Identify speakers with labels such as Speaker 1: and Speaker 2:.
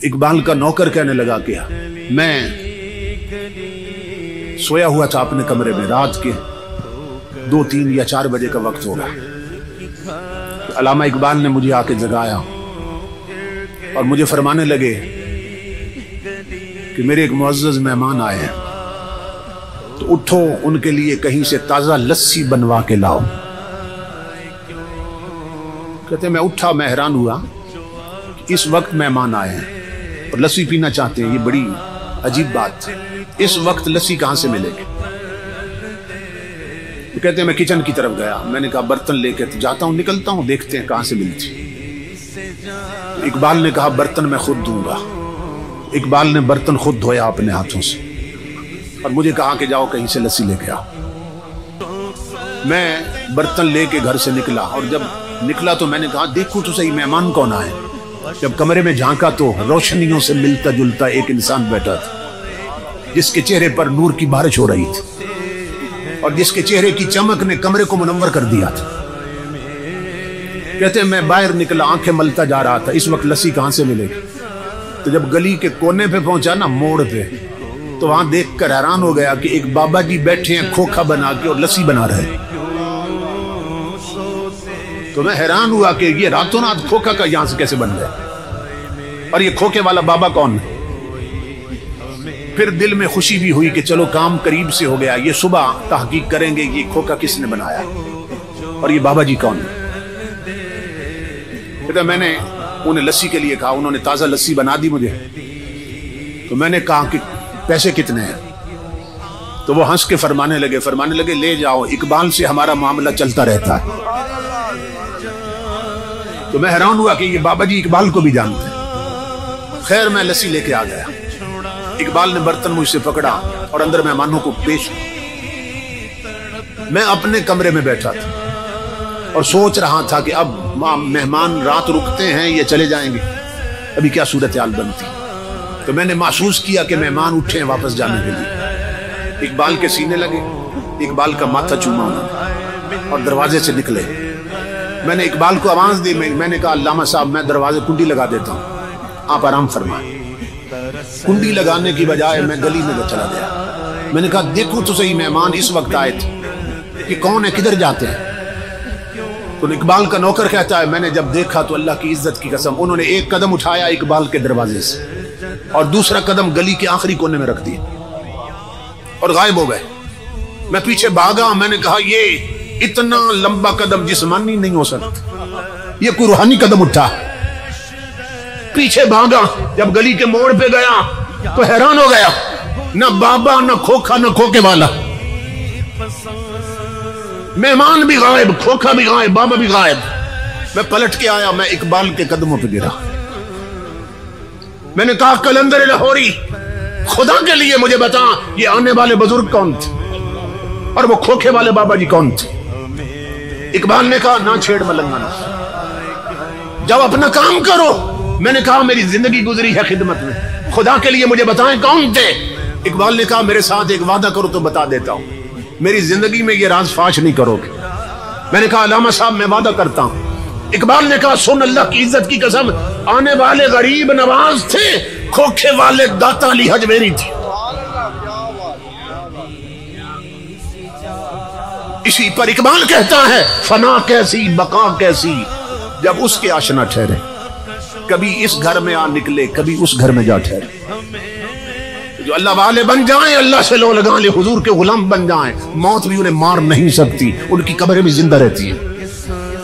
Speaker 1: इकबाल का नौकर कहने लगा कि मैं सोया हुआ था अपने कमरे में, रात के 2, 3 या 4 बजे का वक्त होगा। अल्लामा इकबाल ने मुझे आके जगाया और मुझे फरमाने लगे कि मेरे एक मुअज़्ज़ज़ मेहमान आए हैं, तो उठो, उनके लिए कहीं से ताज़ा लस्सी बनवा के लाओ। कहते मैं उठा, मैं हैरान हुआ इस वक्त मेहमान आए हैं और लस्सी पीना चाहते हैं, ये बड़ी अजीब बात है। इस वक्त लस्सी कहां से मिलेगी? तो कहते हैं मैं किचन की तरफ गया, मैंने कहा बर्तन लेके तो जाता हूं, निकलता हूं, देखते हैं कहां से मिलती। तो इकबाल ने कहा बर्तन मैं खुद दूंगा। इकबाल ने बर्तन खुद धोया अपने हाथों से और मुझे कहा कि जाओ कहीं से लस्सी लेके आओ। मैं बर्तन लेके घर से निकला और जब निकला तो मैंने कहा देखो तो सही मेहमान कौन आए। जब कमरे में झांका तो रोशनियों से मिलता जुलता एक इंसान बैठा था, जिसके चेहरे पर नूर की बारिश हो रही थी और जिसके चेहरे की चमक ने कमरे को मुनव्वर कर दिया था। कहते हैं मैं बाहर निकला, आंखें मलता जा रहा था, इस वक्त लस्सी कहां से मिलेगी। तो जब गली के कोने पे पहुंचा ना, मोड़ पे, तो वहां देखकर हैरान हो गया कि एक बाबा जी बैठे हैं खोखा बना के और लस्सी बना रहे हैं। तो मैं हैरान हुआ कि ये रातों रात खोखा का यहां से कैसे बन गया और ये खोखे वाला बाबा कौन है। फिर दिल में खुशी भी हुई कि चलो काम करीब से हो गया, ये सुबह तहकीक करेंगे ये खोखा किसने बनाया और ये बाबा जी कौन है। तो मैंने उन्हें लस्सी के लिए कहा, उन्होंने ताजा लस्सी बना दी मुझे। तो मैंने कहा कि पैसे कितने हैं? तो वो हंस के फरमाने लगे ले जाओ, इकबाल से हमारा मामला चलता रहता है। तो मैं हैरान हुआ कि ये बाबा जी इकबाल को भी जानते हैं। खैर मैं लस्सी लेके आ गया। इकबाल ने बर्तन मुझसे पकड़ा और अंदर मेहमानों को पेश किया। मैं अपने कमरे में बैठा था और सोच रहा था कि अब मेहमान रात रुकते हैं या चले जाएंगे, अभी क्या सूरत हाल बनती। तो मैंने महसूस किया कि मेहमान उठे हैं वापस जाने के लिए। इकबाल के सीने लगे, इकबाल का माथा चूमा उन्होंने और दरवाजे से निकले। मैंने इकबाल को आवाज दी, मैंने कहा अल्लामा साहब मैं दरवाजे कुंडी लगा देता हूँ, आप आराम फरमाएं। कुंडी लगाने की बजाय मैं गली में चला गया। मैंने कहा देखो तो सही मेहमान इस वक्त आए थे, कि कौन है, किधर जाते हैं। तो इकबाल का नौकर कहता है मैंने जब देखा तो अल्लाह की इज्जत की कसम, उन्होंने एक कदम उठाया इकबाल के दरवाजे से और दूसरा कदम गली के आखिरी कोने में रख दिया और गायब हो गए। मैं पीछे भागा, मैंने कहा ये इतना लंबा कदम जिस्मानी नहीं हो सकता, ये कोई रूहानी कदम उठा। पीछे भागा, जब गली के मोड़ पे गया तो हैरान हो गया, ना बाबा, ना खोखा, ना खोखे वाला। मेहमान भी गायब, खोखा भी गायब, बाबा भी गायब। मैं पलट के आया, मैं इकबाल के कदमों पे गिरा। मैंने कहा कलंदर लाहौरी, खुदा के लिए मुझे बता ये आने वाले बुजुर्ग कौन थे और वो खोखे वाले बाबा जी कौन थे। इकबाल ने कहा ना छेड़ मलंगाना, जब अपना काम करो। मैंने कहा मेरी जिंदगी गुजरी है खिदमत में, खुदा के लिए मुझे बताएं कौन थे। इकबाल ने कहा मेरे साथ एक वादा करो तो बता देता हूं, मेरी जिंदगी में ये राज फाश नहीं करोगे। मैंने कहा अल्लामा साहब मैं वादा करता हूं। इकबाल ने कहा सुन अल्लाह की इज्जत की कसम, आने वाले गरीब नवाज थे, खोखे वाले दाता अली हजवेरी थे। इसी पर इकबाल कहता है फना कैसी बका कैसी, जब उसके आशना ठहरे, कभी इस घर में आ निकले, कभी उस घर में जा ठहरे। जो अल्लाह वाले बन जाएं, अल्लाह से लो लगा ले, हुजूर के गुलाम बन जाएं, मौत भी उन्हें मार नहीं सकती, उनकी कब्रें भी जिंदा रहती है।